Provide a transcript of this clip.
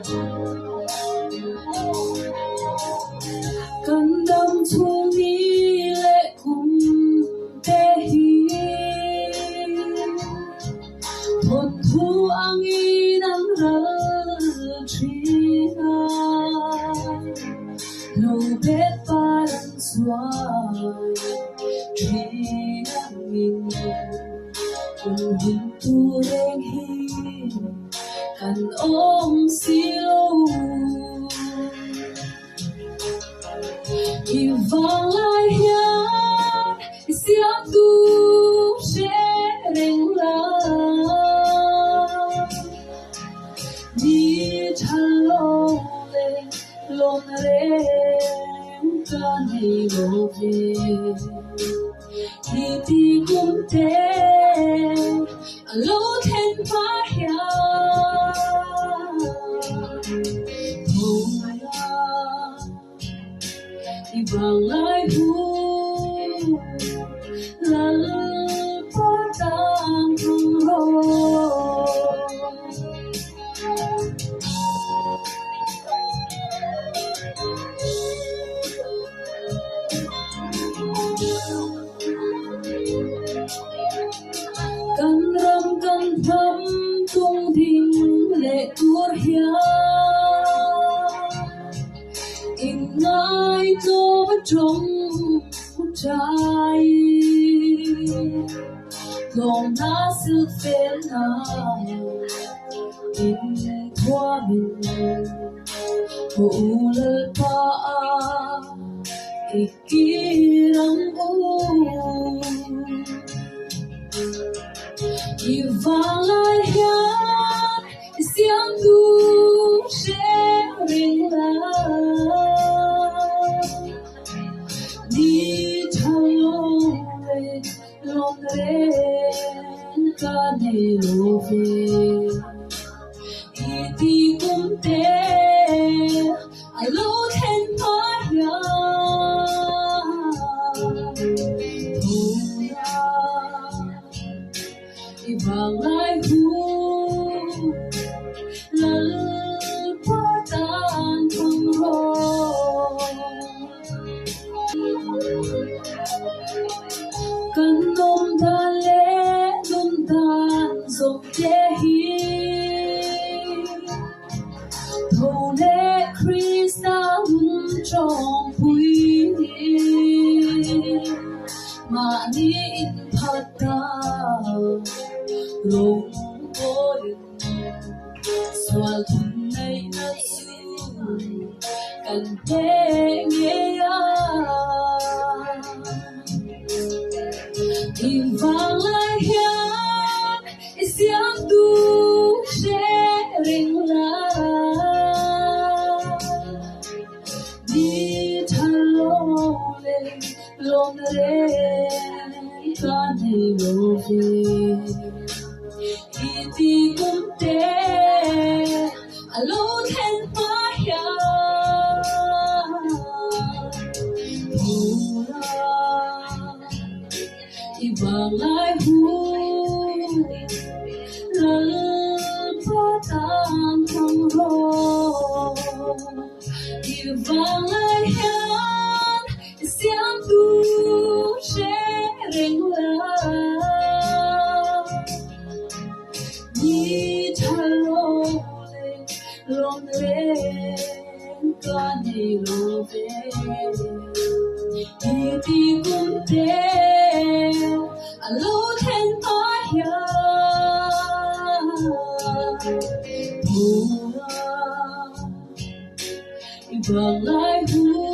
Cần đâm thu mi lệ cùng tê hi thuần thu ang y nang rơ tri na lâu bết ba lần xoay tri nang min cùng hin tu reng hi kan ôm siêu y vang lai hian siam tu she reng la đi thalo le lom reng ka nei lo ve ti kum te alo then pa hian vang lai hu lal pa tang thong ro kan ram kan thăm tung thinh lệ tuor hian in ngai cho bất trong trái lòng na sự phên nào in qua mình hồ lơ pa ikirang u vang lai hian siam tu she reng la đi thalo le lom ren ka nei lo ve ti kum te alo then pa hian vang lai hu lal pa tan thong ro kan nom dan le nom dan zong te hi thâu le Krista hun trong pui ma ni in phat ta long boy swal thun nei na su kan te nge ya in vang lai hian siam tu she reng la đi thalo le lom ren ka nei lo ve ti kum te alo then pa hian vang lai hu lal pa tan thong ro vang lai hian siam tu she reng la đi thalo le lom ren ka nei lo ve ti kum te alo then pa hian vang lai hu